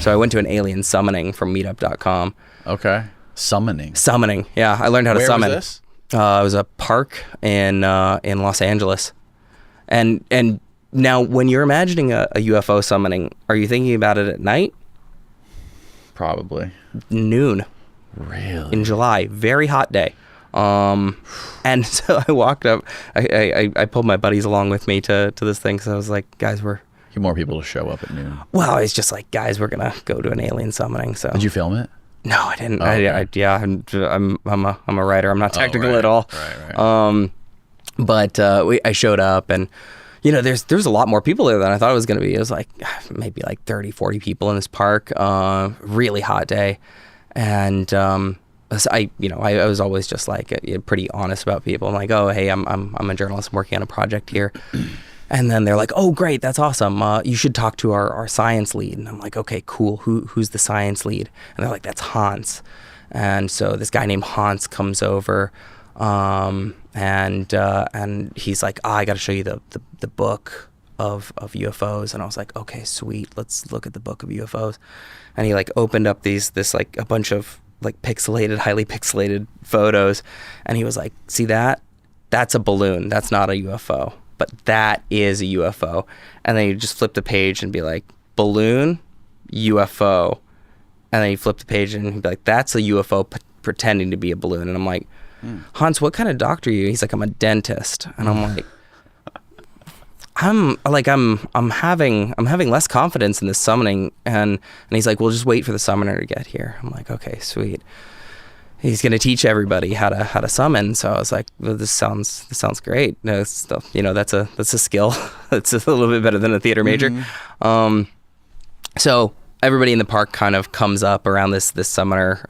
So I went to an alien summoning from meetup.com. Okay. Summoning. Yeah, I learned how to summon. Where was this? It was a park in Los Angeles. And now when you're imagining a UFO summoning, are you thinking about it at night? Probably. Noon. Really? In July. Very hot day. And so I walked up, I pulled my buddies along with me to this thing, because I was like, guys, More people to show up at noon. well, it's just like, guys, we're gonna go to an alien summoning. So Did you film it? No, I didn't. Oh, okay. I'm a writer. I'm not technical at all. Right. But I showed up, and there's a lot more people there than I thought it was going to be. It was like maybe like 30, 40 people in this park. Really hot day, and I was always just like pretty honest about people. I'm like, oh, hey, I'm a journalist. I'm working on a project here. And then they're like, oh, great, that's awesome. You should talk to our science lead. And I'm like, okay, cool. Who's the science lead? And they're like, that's Hans. And so this guy named Hans comes over, and he's like, I got to show you the book of UFOs. And I was like, okay, sweet. Let's look at the book of UFOs. And he like opened up this like a bunch of like highly pixelated photos. And he was like, see that? That's a balloon. That's not a UFO. But that is a UFO. And then you just flip the page and be like, balloon, UFO. And then you flip the page and he'd be like, that's a UFO pretending to be a balloon. And I'm like, Hans, what kind of doctor are you? He's like, I'm a dentist. And I'm like, I'm having less confidence in this summoning. And he's like, well, just wait for the summoner to get here. I'm like, okay, sweet. He's going to teach everybody how to summon. So I was like, well, this sounds great. No, that's a skill. It's a little bit better than a theater major. Mm-hmm. So everybody in the park kind of comes up around this summoner,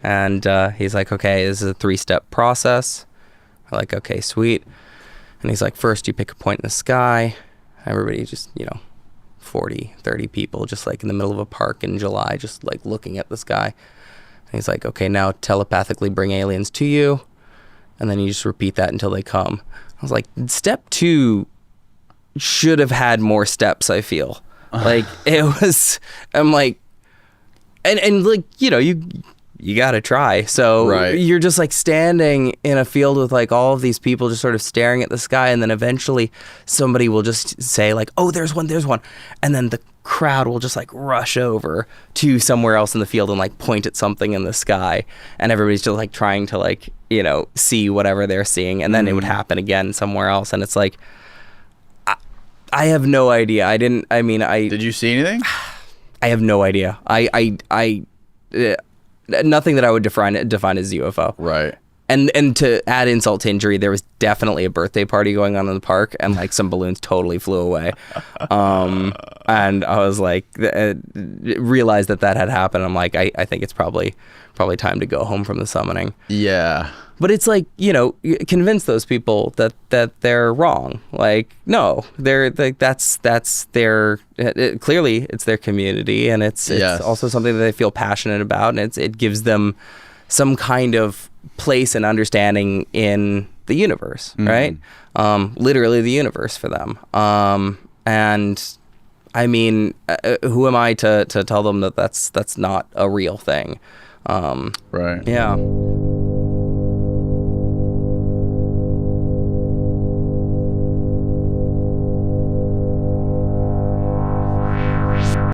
and he's like, okay, this is a 3-step process. I'm like, okay, sweet. And he's like, first you pick a point in the sky. Everybody just, 40, 30 people just like in the middle of a park in July, just like looking at the sky. He's like, okay, now telepathically bring aliens to you. And then you just repeat that until they come. I was like, step 2 should have had more steps, I feel. Like, I'm like, and like, you got to try. So right. You're just like standing in a field with like all of these people just sort of staring at the sky. And then eventually somebody will just say like, oh, there's one. And then the crowd will just like rush over to somewhere else in the field and like point at something in the sky. And everybody's just like trying to like, see whatever they're seeing. And then it would happen again somewhere else. And it's like, I have no idea. Did you see anything? I have no idea. Nothing that I would define as UFO. Right. And to add insult to injury, there was definitely a birthday party going on in the park, and like some balloons totally flew away. And I was like, realized that had happened. I'm like, I think it's probably time to go home from the summoning. Yeah. But it's like, convince those people that they're wrong. Like, no, they're like, that's their, clearly it's their community, and it's also something that they feel passionate about, and it gives them some kind of place and understanding in the universe, right? Literally the universe for them. And I mean, who am I to tell them that that's not a real thing? Right. Yeah.